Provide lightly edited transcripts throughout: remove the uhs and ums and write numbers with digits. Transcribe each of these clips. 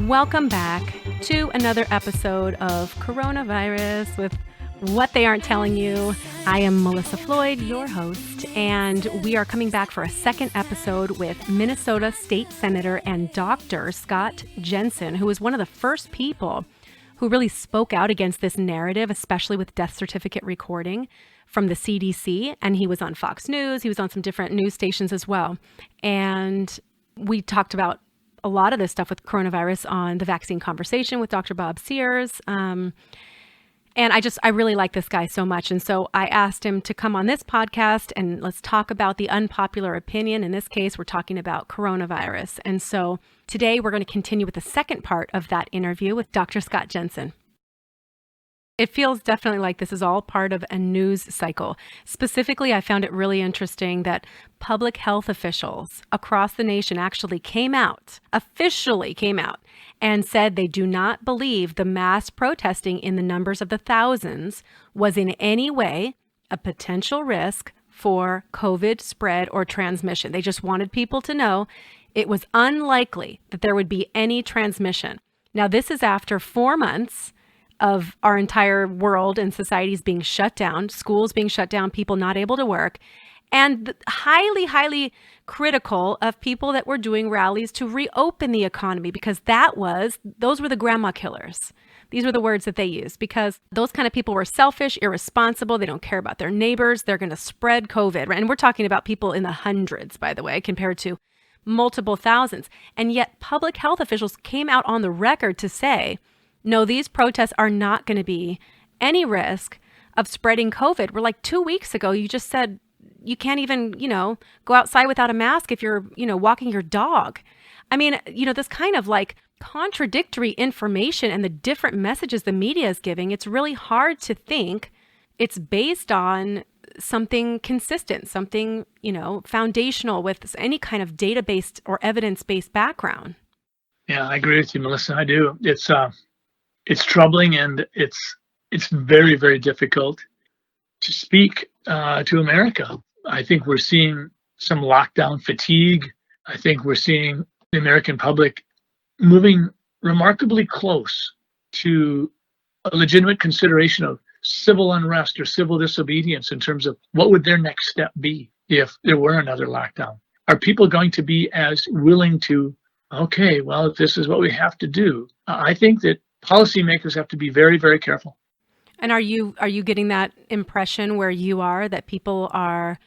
Welcome back to another episode of Coronavirus with What They Aren't Telling You. I am Melissa Floyd, your host, and we are coming back for a second episode with Minnesota State Senator and Dr. Scott Jensen, who was one of the first people who really spoke out against this narrative, especially with death certificate recording from the CDC. And he was on Fox News. He was on some different news stations as well. And we talked about a lot of this stuff with coronavirus on the Vaccine Conversation with Dr. Bob Sears. And I really like this guy so much. And so I asked him to come on this podcast and let's talk about the unpopular opinion. In this case, we're talking about coronavirus. And so today we're going to continue with the second part of that interview with Dr. Scott Jensen. It feels definitely like this is all part of a news cycle. Specifically, I found it really interesting that public health officials across the nation actually officially came out, and said they do not believe the mass protesting in the numbers of the thousands was in any way a potential risk for COVID spread or transmission. They just wanted people to know it was unlikely that there would be any transmission. Now, this is after 4 months of our entire world and societies being shut down, schools being shut down, people not able to work, and highly, highly critical of people that were doing rallies to reopen the economy, because those were the grandma killers. These were the words that they used, because those kind of people were selfish, irresponsible. They don't care about their neighbors. They're going to spread COVID. And we're talking about people in the hundreds, by the way, compared to multiple thousands. And yet public health officials came out on the record to say, no, these protests are not going to be any risk of spreading COVID. We're like 2 weeks ago, you just said you can't even, go outside without a mask if you're, walking your dog. I mean, this kind of like contradictory information and the different messages the media is giving, it's really hard to think it's based on something consistent, something, foundational with any kind of data-based or evidence-based background. Yeah, I agree with you, Melissa. I do. It's troubling, and it's very, very difficult to speak to America. I think we're seeing some lockdown fatigue. I think we're seeing the American public moving remarkably close to a legitimate consideration of civil unrest or civil disobedience in terms of what would their next step be if there were another lockdown. Are people going to be as willing to, okay, well, if this is what we have to do? I think that policymakers have to be very, very careful. And are you getting that impression where you are, that people are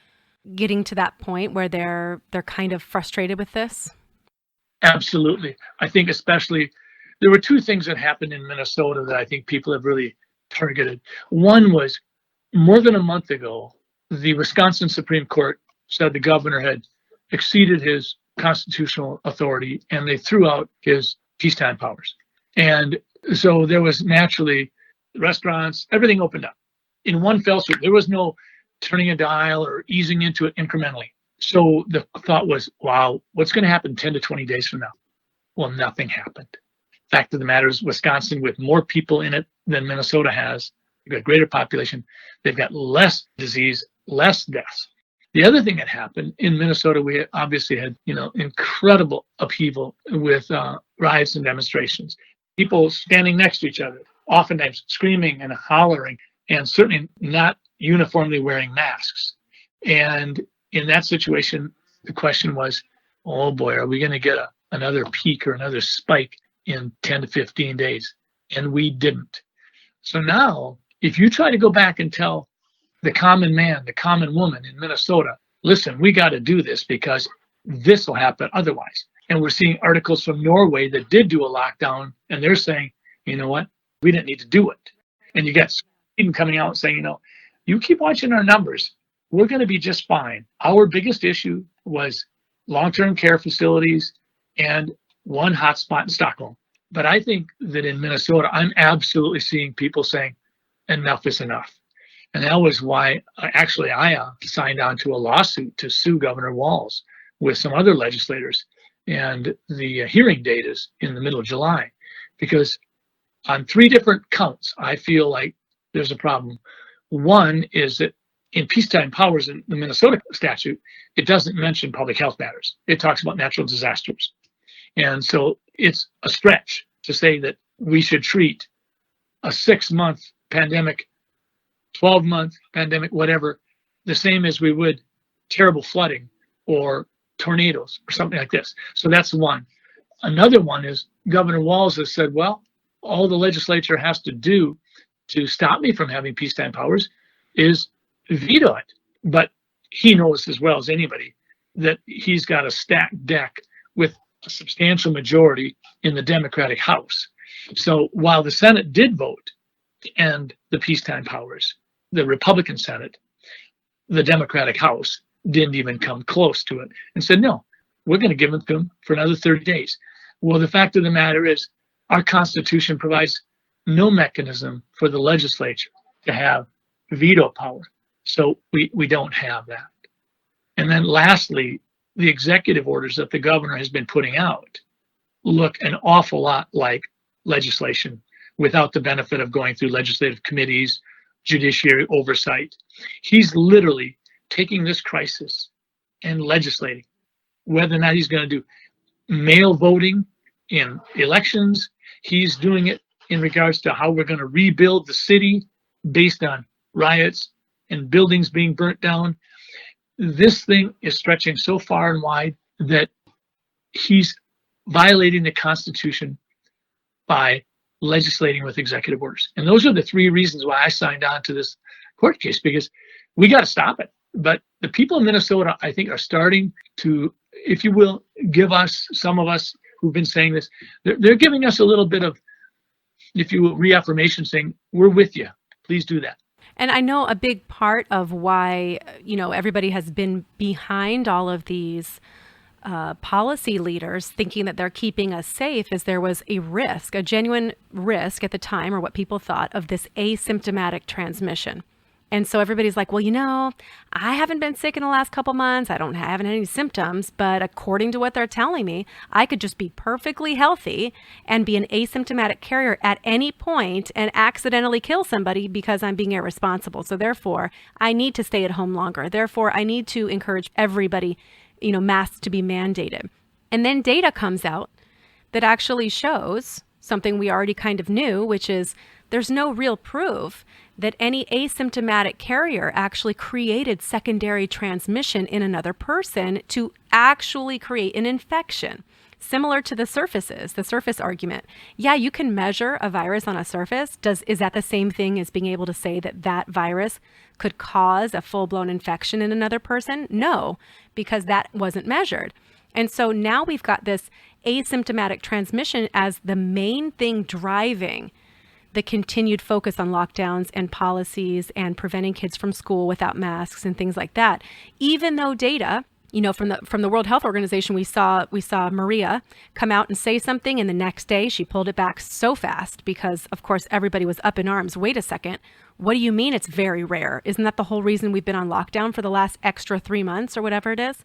getting to that point where they're kind of frustrated with this? Absolutely. I think especially there were two things that happened in Minnesota that I think people have really targeted. One was more than a month ago, the Wisconsin Supreme Court said the governor had exceeded his constitutional authority and they threw out his peacetime powers. And so there was naturally restaurants, everything opened up in one fell swoop. There was no turning a dial or easing into it incrementally. So the thought was, wow, what's going to happen 10 to 20 days from now? Well, nothing happened. Fact of the matter is, Wisconsin, with more people in it than Minnesota has, they've got a greater population, they've got less disease, less deaths. The other thing that happened in Minnesota, we obviously had, incredible upheaval with riots and demonstrations. People standing next to each other, oftentimes screaming and hollering, and certainly not uniformly wearing masks. And in that situation, the question was, oh boy, are we going to get another peak or another spike in 10 to 15 days? And we didn't. So now, if you try to go back and tell the common man, the common woman in Minnesota, listen, we got to do this because this will happen otherwise. And we're seeing articles from Norway that did do a lockdown, and they're saying, you know what, we didn't need to do it. And you got Sweden coming out saying, you keep watching our numbers, we're going to be just fine. Our biggest issue was long-term care facilities and one hotspot in Stockholm. But I think that in Minnesota, I'm absolutely seeing people saying, enough is enough. And that was why I signed on to a lawsuit to sue Governor Walz with some other legislators. And the hearing date is in the middle of July, because on 3 different counts, I feel like there's a problem. One is that in peacetime powers in the Minnesota statute, it doesn't mention public health matters. It talks about natural disasters. And so it's a stretch to say that we should treat a 6-month pandemic, 12-month pandemic, whatever, the same as we would terrible flooding or tornadoes or something like this. So that's one. Another one is Governor Walz has said, well, all the legislature has to do to stop me from having peacetime powers is veto it. But he knows as well as anybody that he's got a stacked deck with a substantial majority in the Democratic House. So while the Senate did vote to end the peacetime powers, the Republican Senate, the Democratic House didn't even come close to it and said, no, we're going to give it to them for another 30 days. Well, the fact of the matter is our Constitution provides no mechanism for the legislature to have veto power. So we don't have that. And then lastly, the executive orders that the governor has been putting out look an awful lot like legislation without the benefit of going through legislative committees, judiciary oversight. He's literally taking this crisis and legislating whether or not he's going to do mail voting in elections. He's doing it in regards to how we're going to rebuild the city based on riots and buildings being burnt down. This thing is stretching so far and wide that he's violating the Constitution by legislating with executive orders. And those are the three reasons why I signed on to this court case, because we got to stop it. But the people in Minnesota, I think, are starting to, if you will, give us, some of us who've been saying this, they're giving us a little bit of, if you will, reaffirmation, saying, we're with you. Please do that. And I know a big part of why, everybody has been behind all of these policy leaders thinking that they're keeping us safe is there was a risk, a genuine risk at the time, or what people thought, of this asymptomatic transmission. And so everybody's like, well, I haven't been sick in the last couple months. I haven't had any symptoms, but according to what they're telling me, I could just be perfectly healthy and be an asymptomatic carrier at any point and accidentally kill somebody because I'm being irresponsible. So therefore, I need to stay at home longer. Therefore, I need to encourage everybody, masks to be mandated. And then data comes out that actually shows something we already kind of knew, which is there's no real proof that any asymptomatic carrier actually created secondary transmission in another person to actually create an infection. Similar to the surface argument. Yeah, you can measure a virus on a surface. Is that the same thing as being able to say that that virus could cause a full-blown infection in another person? No, because that wasn't measured. And so now we've got this asymptomatic transmission as the main thing driving the continued focus on lockdowns and policies and preventing kids from school without masks and things like that. Even though data, from the World Health Organization, we saw Maria come out and say something, and the next day she pulled it back so fast because, of course, everybody was up in arms. Wait a second. What do you mean it's very rare? Isn't that the whole reason we've been on lockdown for the last extra 3 months or whatever it is?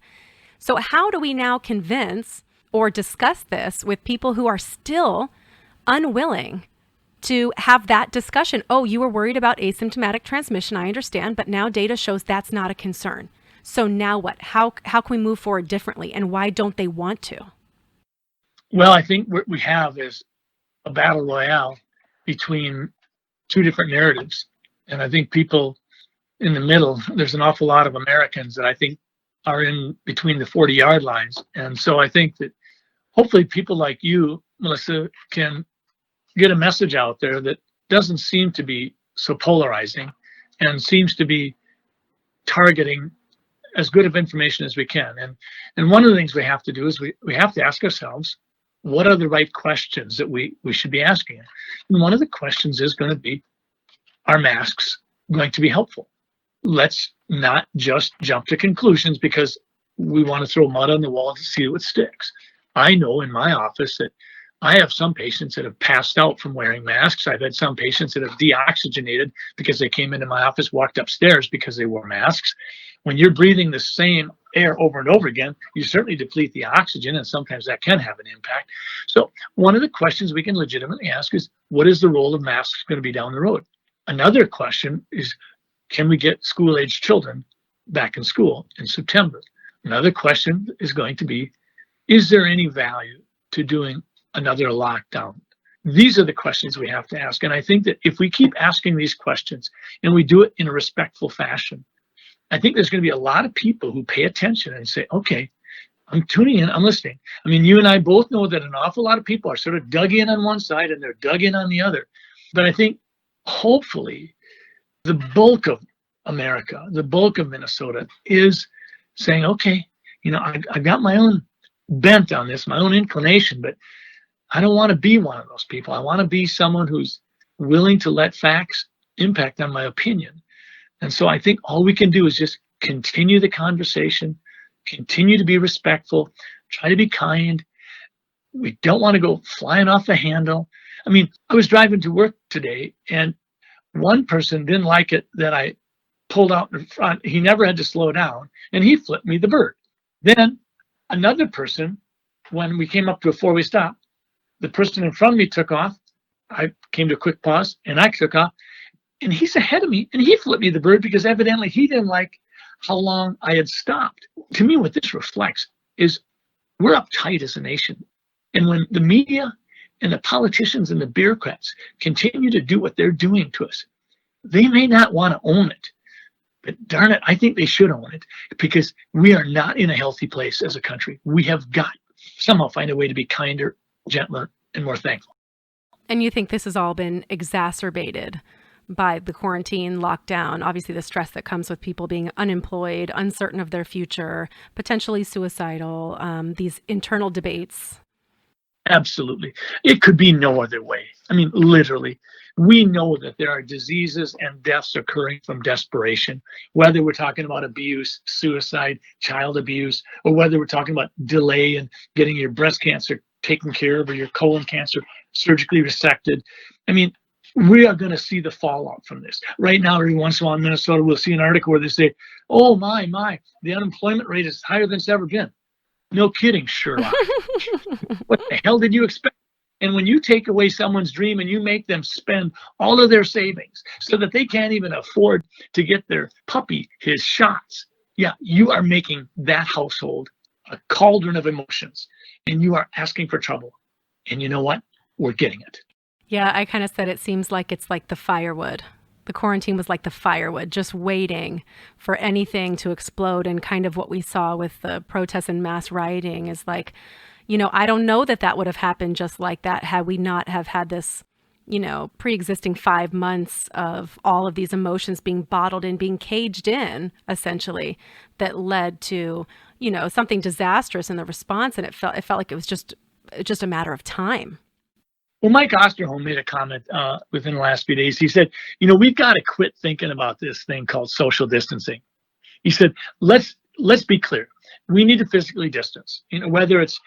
So how do we now convince or discuss this with people who are still unwilling to have that discussion? Oh, you were worried about asymptomatic transmission. I understand, but now data shows that's not a concern. So now what? How can we move forward differently? And why don't they want to? Well, I think what we have is a battle royale between two different narratives. And I think people in the middle, there's an awful lot of Americans that I think are in between the 40-yard lines. And so I think that hopefully people like you, Melissa, can get a message out there that doesn't seem to be so polarizing and seems to be targeting as good of information as we can. And one of the things we have to do is we have to ask ourselves, what are the right questions that we should be asking? And one of the questions is going to be, are masks going to be helpful? Let's not just jump to conclusions because we want to throw mud on the wall to see what sticks. I know in my office that I have some patients that have passed out from wearing masks. I've had some patients that have deoxygenated because they came into my office, walked upstairs because they wore masks. When you're breathing the same air over and over again, you certainly deplete the oxygen, and sometimes that can have an impact. So one of the questions we can legitimately ask is, what is the role of masks going to be down the road? Another question is, can we get school-aged children back in school in September? Another question is going to be, is there any value to doing another lockdown? These are the questions we have to ask. And I think that if we keep asking these questions and we do it in a respectful fashion, I think there's going to be a lot of people who pay attention and say, okay, I'm tuning in, I'm listening. I mean, you and I both know that an awful lot of people are sort of dug in on one side and they're dug in on the other. But I think hopefully the bulk of America, the bulk of Minnesota is saying, okay, I got my own bent on this, my own inclination, but I don't want to be one of those people. I want to be someone who's willing to let facts impact on my opinion. And so I think all we can do is just continue the conversation, continue to be respectful, try to be kind. We don't want to go flying off the handle. I mean, I was driving to work today and one person didn't like it that I pulled out in front. He never had to slow down and he flipped me the bird. Then another person, when we came up to a four-way stop, the person in front of me took off. I came to a quick pause and I took off and he's ahead of me and he flipped me the bird because evidently he didn't like how long I had stopped. To me, what this reflects is we're uptight as a nation. And when the media and the politicians and the bureaucrats continue to do what they're doing to us, they may not want to own it. But darn it, I think they should own it because we are not in a healthy place as a country. We have got to somehow find a way to be kinder, gentler, and more thankful. And you think this has all been exacerbated by the quarantine, lockdown, obviously the stress that comes with people being unemployed, uncertain of their future, potentially suicidal, these internal debates? Absolutely. It could be no other way. I mean, literally, we know that there are diseases and deaths occurring from desperation, whether we're talking about abuse, suicide, child abuse, or whether we're talking about delay in getting your breast cancer taken care of or your colon cancer surgically resected. I mean, we are going to see the fallout from this. Right now, every once in a while in Minnesota, we'll see an article where they say, oh, my, the unemployment rate is higher than it's ever been. No kidding, Sherlock. What the hell did you expect? And when you take away someone's dream and you make them spend all of their savings so that they can't even afford to get their puppy his shots, yeah, you are making that household a cauldron of emotions and you are asking for trouble. And you know what? We're getting it. Yeah, I kind of said it seems like it's like the firewood. The quarantine was like the firewood, just waiting for anything to explode. And kind of what we saw with the protests and mass rioting is like, I don't know that would have happened just like that had we not have had this, pre-existing 5 months of all of these emotions being bottled in, being caged in, essentially, that led to, something disastrous in the response. And it felt like it was just a matter of time. Well, Mike Osterholm made a comment within the last few days. He said, we've got to quit thinking about this thing called social distancing. He said, let's be clear. We need to physically distance, whether it's,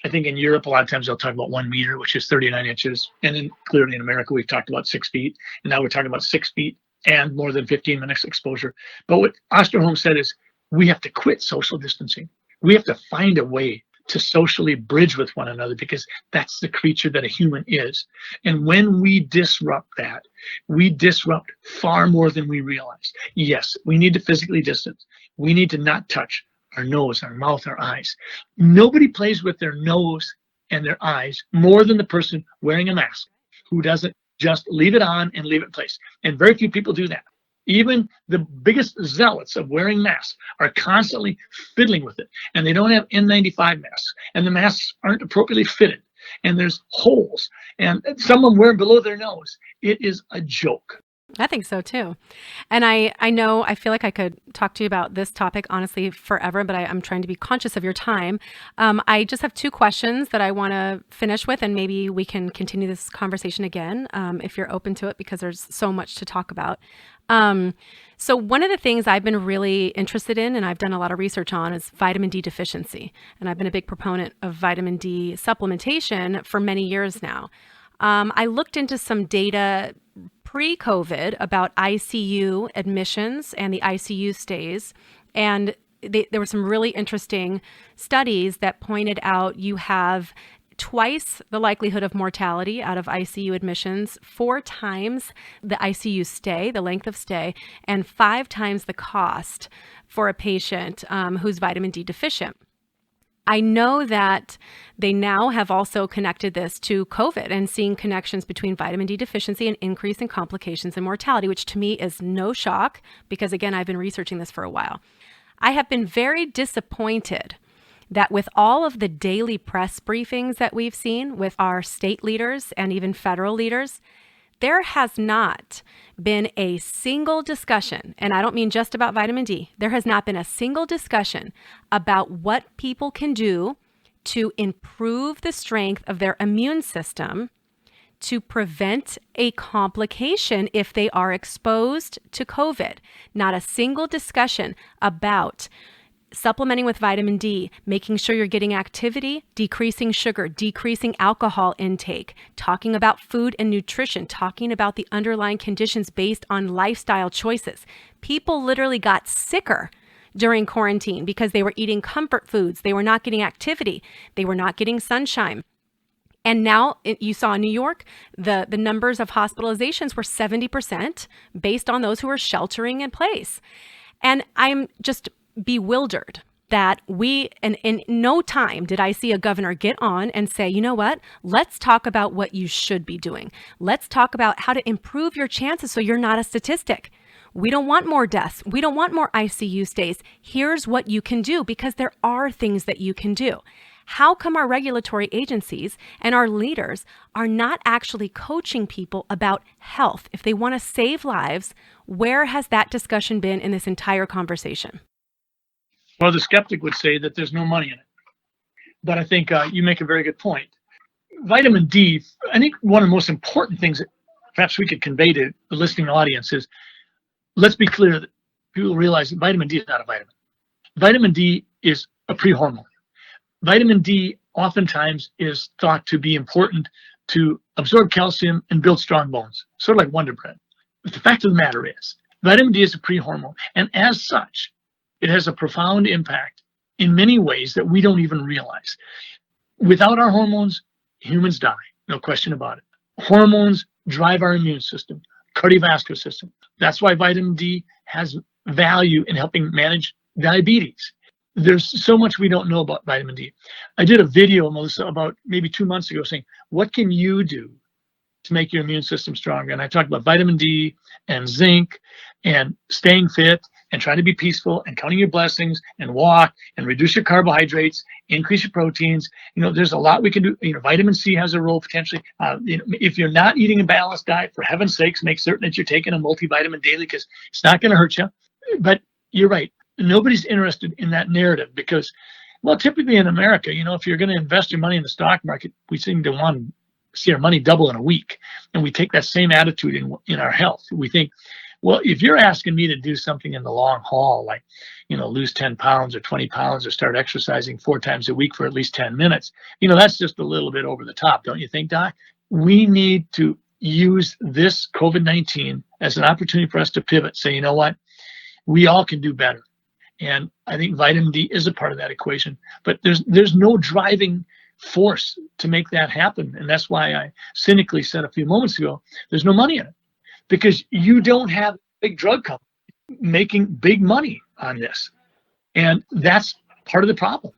I think in Europe, a lot of times they'll talk about 1 meter, which is 39 inches. And then clearly in America, we've talked about 6 feet. And now we're talking about 6 feet and more than 15 minutes exposure. But what Osterholm said is we have to quit social distancing. We have to find a way to socially bridge with one another because that's the creature that a human is. And when we disrupt that, we disrupt far more than we realize. Yes, we need to physically distance. We need to not touch our nose, our mouth, our eyes. Nobody plays with their nose and their eyes more than the person wearing a mask who doesn't just leave it on and leave it in place. And very few people do that. Even the biggest zealots of wearing masks are constantly fiddling with it. And they don't have N95 masks. And the masks aren't appropriately fitted. And there's holes. And some of them wear them below their nose. It is a joke. I think so too. And I feel like I could talk to you about this topic, honestly, forever, but I'm trying to be conscious of your time. I just have 2 questions that I want to finish with, and maybe we can continue this conversation again if you're open to it, because there's so much to talk about. So one of the things I've been really interested in, and I've done a lot of research on, is vitamin D deficiency. And I've been a big proponent of vitamin D supplementation for many years now. I looked into some data pre-COVID about ICU admissions and the ICU stays. And there were some really interesting studies that pointed out you have twice the likelihood of mortality out of ICU admissions, 4 times the ICU stay, the length of stay, and 5 times the cost for a patient who's vitamin D deficient. I know that they now have also connected this to COVID and seeing connections between vitamin D deficiency and increase in complications and mortality, which to me is no shock because, again, I've been researching this for a while. I have been very disappointed that with all of the daily press briefings that we've seen with our state leaders and even federal leaders, there has not been a single discussion, and I don't mean just about vitamin D, there has not been a single discussion about what people can do to improve the strength of their immune system to prevent a complication if they are exposed to COVID. Not a single discussion about supplementing with vitamin D, making sure you're getting activity, decreasing sugar, decreasing alcohol intake, talking about food and nutrition, talking about the underlying conditions based on lifestyle choices. People literally got sicker during quarantine because they were eating comfort foods. They were not getting activity. They were not getting sunshine. And now you saw in New York, the numbers of hospitalizations were 70% based on those who were sheltering in place. And I'm just bewildered that in no time did I see a governor get on and say, you know what, let's talk about what you should be doing. Let's talk about how to improve your chances so you're not a statistic. We don't want more deaths. We don't want more ICU stays. Here's what you can do, because there are things that you can do. How come our regulatory agencies and our leaders are not actually coaching people about health? If they want to save lives, where has that discussion been in this entire conversation? Well, the skeptic would say that there's no money in it. But I think you make a very good point. Vitamin D, I think one of the most important things that perhaps we could convey to the listening audience is, let's be clear that people realize that vitamin D is not a vitamin. Vitamin D is a pre-hormone. Vitamin D oftentimes is thought to be important to absorb calcium and build strong bones, sort of like Wonder Bread. But the fact of the matter is, vitamin D is a pre-hormone, and as such, it has a profound impact in many ways that we don't even realize. Without our hormones, humans die, no question about it. Hormones drive our immune system, cardiovascular system. That's why vitamin D has value in helping manage diabetes. There's so much we don't know about vitamin D. I did a video, Melissa, about maybe 2 months ago saying, what can you do to make your immune system stronger? And I talked about vitamin D and zinc and staying fit and trying to be peaceful and counting your blessings and walk and reduce your carbohydrates, increase your proteins. There's a lot we can do. Vitamin C has a role potentially. If you're not eating a balanced diet, for heaven's sakes, make certain that you're taking a multivitamin daily, because it's not going to hurt you. But you're right. Nobody's interested in that narrative because, well, typically in America, if you're going to invest your money in the stock market, we seem to want to see our money double in a week. And we take that same attitude in our health. We think, well, if you're asking me to do something in the long haul, like, lose 10 pounds or 20 pounds or start exercising 4 times a week for at least 10 minutes, that's just a little bit over the top, don't you think, Doc? We need to use this COVID-19 as an opportunity for us to pivot, say, you know what, we all can do better. And I think vitamin D is a part of that equation, but there's no driving force to make that happen. And that's why I cynically said a few moments ago, there's no money in it, because you don't have big drug companies making big money on this. And that's part of the problem.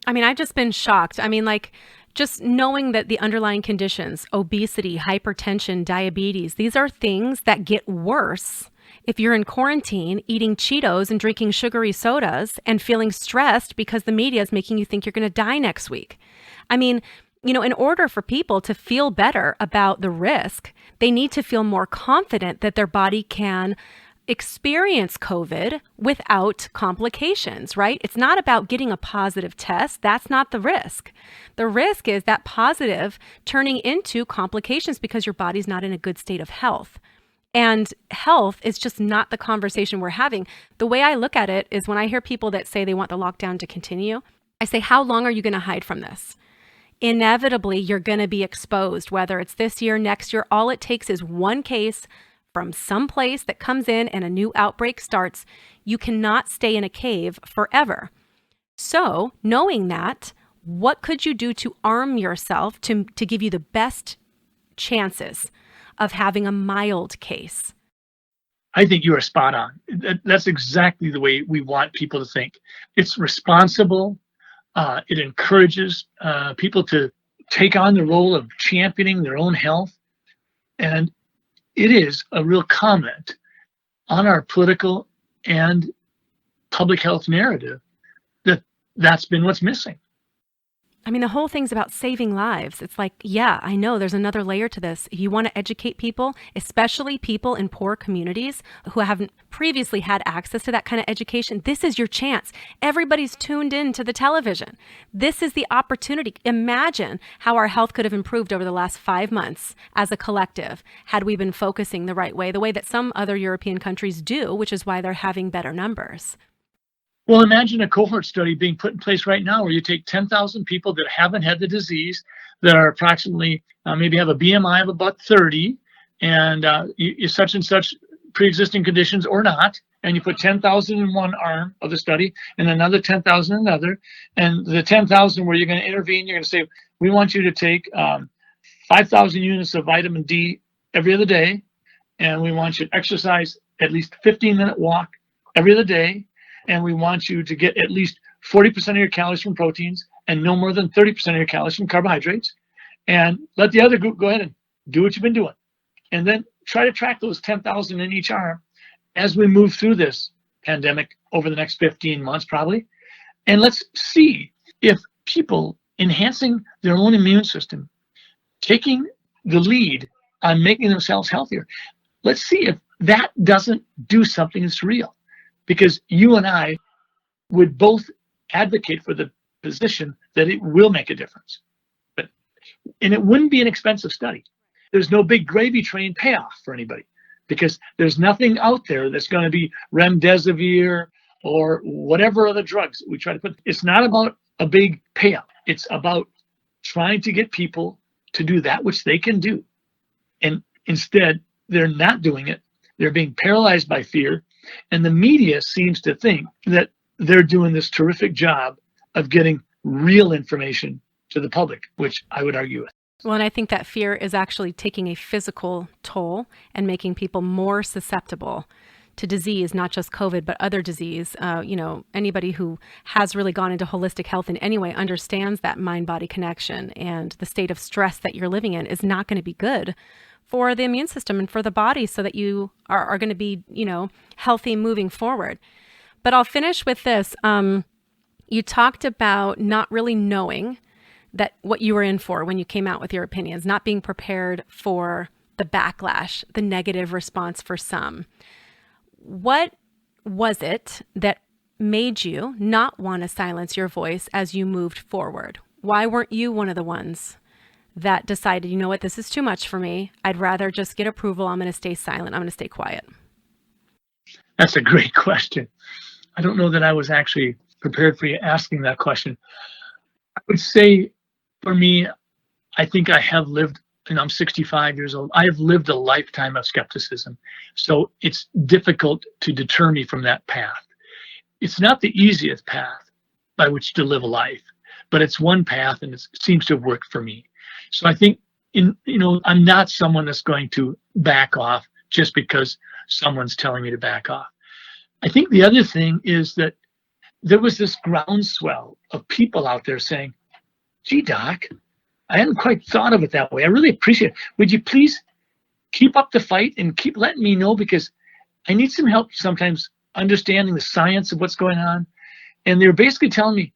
I mean, I've just been shocked. I mean, just knowing that the underlying conditions, obesity, hypertension, diabetes, these are things that get worse if you're in quarantine eating Cheetos and drinking sugary sodas and feeling stressed because the media is making you think you're going to die next week. I mean, in order for people to feel better about the risk, they need to feel more confident that their body can experience COVID without complications, right? It's not about getting a positive test. That's not the risk. The risk is that positive turning into complications because your body's not in a good state of health. And health is just not the conversation we're having. The way I look at it is when I hear people that say they want the lockdown to continue, I say, how long are you going to hide from this? Inevitably, you're going to be exposed, whether it's this year, next year. All it takes is one case from some place that comes in and a new outbreak starts. You cannot stay in a cave forever. So knowing that, what could you do to arm yourself to give you the best chances of having a mild case? I think you are spot on. That's exactly the way we want people to think. It's responsible, It encourages people to take on the role of championing their own health. And it is a real comment on our political and public health narrative that's been what's missing. I mean, the whole thing's about saving lives. It's like, yeah, I know there's another layer to this. If you want to educate people, especially people in poor communities who haven't previously had access to that kind of education, this is your chance. Everybody's tuned in to the television. This is the opportunity. Imagine how our health could have improved over the last 5 months as a collective had we been focusing the right way, the way that some other European countries do, which is why they're having better numbers. Well, imagine a cohort study being put in place right now where you take 10,000 people that haven't had the disease, that are approximately, maybe have a BMI of about 30, and you such and such pre-existing conditions or not, and you put 10,000 in one arm of the study and another 10,000 in another, and the 10,000 where you're going to intervene, you're going to say, we want you to take 5,000 units of vitamin D every other day, and we want you to exercise at least 15-minute walk every other day, and we want you to get at least 40% of your calories from proteins and no more than 30% of your calories from carbohydrates. And let the other group go ahead and do what you've been doing. And then try to track those 10,000 in each arm as we move through this pandemic over the next 15 months, probably. And let's see if people enhancing their own immune system, taking the lead on making themselves healthier, let's see if that doesn't do something that's real. Because you and I would both advocate for the position that it will make a difference. And it wouldn't be an expensive study. There's no big gravy train payoff for anybody because there's nothing out there that's going to be remdesivir or whatever other drugs we try to put. It's not about a big payoff. It's about trying to get people to do that which they can do. And instead, they're not doing it. They're being paralyzed by fear. And the media seems to think that they're doing this terrific job of getting real information to the public, which I would argue with. Well, and I think that fear is actually taking a physical toll and making people more susceptible to disease, not just COVID, but other disease. Anybody who has really gone into holistic health in any way understands that mind-body connection, and the state of stress that you're living in is not going to be good for the immune system and for the body, so that you are going to be, healthy moving forward. But I'll finish with this. You talked about not really knowing that what you were in for when you came out with your opinions, not being prepared for the backlash, the negative response for some. What was it that made you not want to silence your voice as you moved forward? Why weren't you one of the ones that decided, you know what, this is too much for me. I'd rather just get approval. I'm going to stay silent. I'm going to stay quiet. That's a great question. I don't know that I was actually prepared for you asking that question. I would say for me, I think I have lived, and I'm 65 years old. I have lived a lifetime of skepticism. So it's difficult to deter me from that path. It's not the easiest path by which to live a life, but it's one path and it seems to have worked for me. So I think I'm not someone that's going to back off just because someone's telling me to back off. I think the other thing is that there was this groundswell of people out there saying, gee, Doc, I hadn't quite thought of it that way. I really appreciate it. Would you please keep up the fight and keep letting me know, because I need some help sometimes understanding the science of what's going on. And they're basically telling me,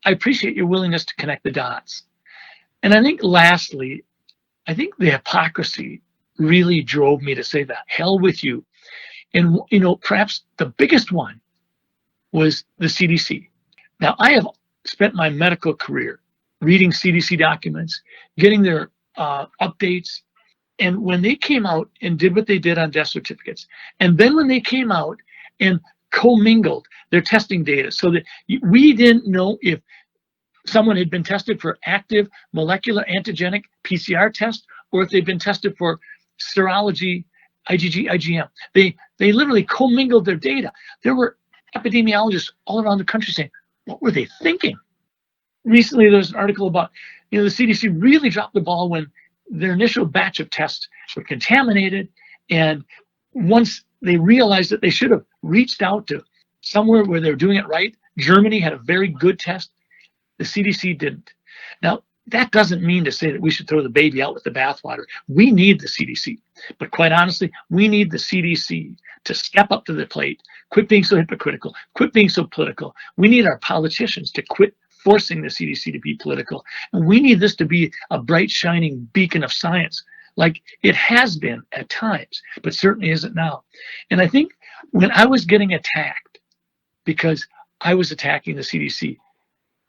I appreciate your willingness to connect the dots. And I think lastly, I think the hypocrisy really drove me to say that, hell with you. And, perhaps the biggest one was the CDC. Now, I have spent my medical career reading CDC documents, getting their updates. And when they came out and did what they did on death certificates, and then when they came out and commingled their testing data so that we didn't know if someone had been tested for active molecular antigenic PCR test or if they'd been tested for serology, IgG, IgM. They literally commingled their data. There were epidemiologists all around the country saying, what were they thinking? Recently, there was an article about, the CDC really dropped the ball when their initial batch of tests were contaminated. And once they realized that they should have reached out to somewhere where they were doing it right, Germany had a very good test. The CDC didn't. Now, that doesn't mean to say that we should throw the baby out with the bathwater. We need the CDC. But quite honestly, we need the CDC to step up to the plate, quit being so hypocritical, quit being so political. We need our politicians to quit forcing the CDC to be political. And we need this to be a bright, shining beacon of science, like it has been at times, but certainly isn't now. And I think when I was getting attacked because I was attacking the CDC,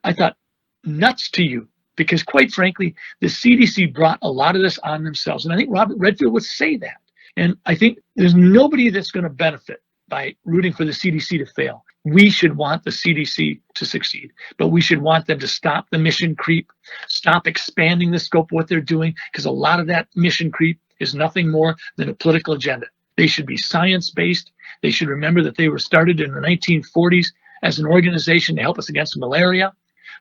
I thought, nuts to you. Because quite frankly, the CDC brought a lot of this on themselves. And I think Robert Redfield would say that. And I think there's nobody that's going to benefit by rooting for the CDC to fail. We should want the CDC to succeed, but we should want them to stop the mission creep, stop expanding the scope of what they're doing, because a lot of that mission creep is nothing more than a political agenda. They should be science-based. They should remember that they were started in the 1940s as an organization to help us against malaria.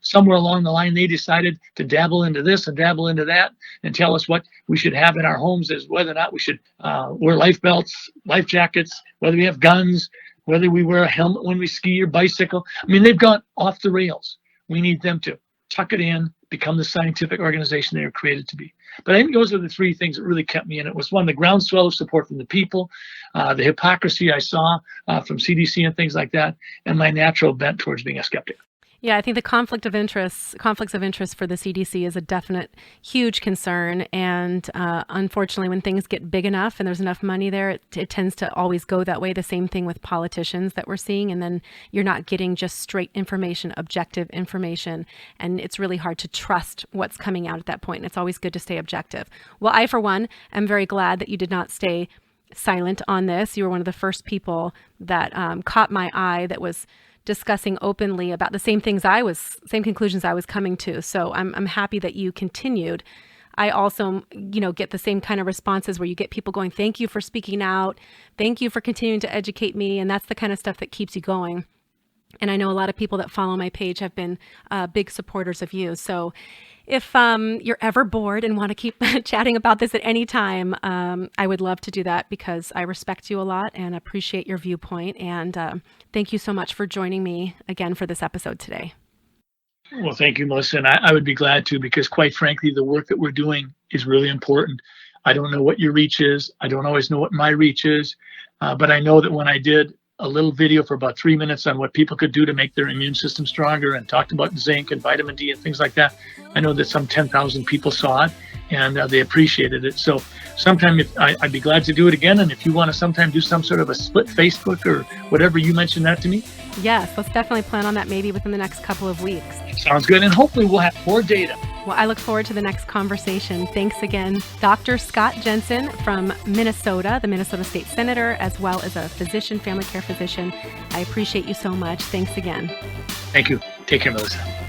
Somewhere along the line, they decided to dabble into this and dabble into that and tell us what we should have in our homes, as whether or not we should wear life belts, life jackets, whether we have guns, whether we wear a helmet when we ski or bicycle. I mean, they've gone off the rails. We need them to tuck it in, become the scientific organization they were created to be. But I think those are the three things that really kept me in. It was one, the groundswell of support from the people, the hypocrisy I saw from CDC and things like that, and my natural bent towards being a skeptic. Yeah, I think the conflicts of interest for the CDC is a definite huge concern. And unfortunately, when things get big enough and there's enough money there, it tends to always go that way. The same thing with politicians that we're seeing. And then you're not getting just straight information, objective information. And it's really hard to trust what's coming out at that point. And it's always good to stay objective. Well, I, for one, am very glad that you did not stay silent on this. You were one of the first people that caught my eye that was discussing openly about the same conclusions I was coming to. So I'm happy that you continued. I also, get the same kind of responses where you get people going, thank you for speaking out. Thank you for continuing to educate me. And that's the kind of stuff that keeps you going. And I know a lot of people that follow my page have been big supporters of you. So if you're ever bored and want to keep chatting about this at any time, I would love to do that because I respect you a lot and appreciate your viewpoint. And thank you so much for joining me again for this episode today. Well, thank you, Melissa. And I would be glad to, because quite frankly, the work that we're doing is really important. I don't know what your reach is. I don't always know what my reach is. But I know that when I did a little video for about 3 minutes on what people could do to make their immune system stronger and talked about zinc and vitamin D and things like that, I know that some 10,000 people saw it and they appreciated it. So sometime I'd be glad to do it again. And if you want to sometime do some sort of a split Facebook or whatever, you mention that to me. Yes, let's definitely plan on that maybe within the next couple of weeks. Sounds good. And hopefully we'll have more data. Well, I look forward to the next conversation. Thanks again, Dr. Scott Jensen from Minnesota, the Minnesota State Senator, as well as a physician, family care physician. I appreciate you so much. Thanks again. Thank you. Take care, Melissa.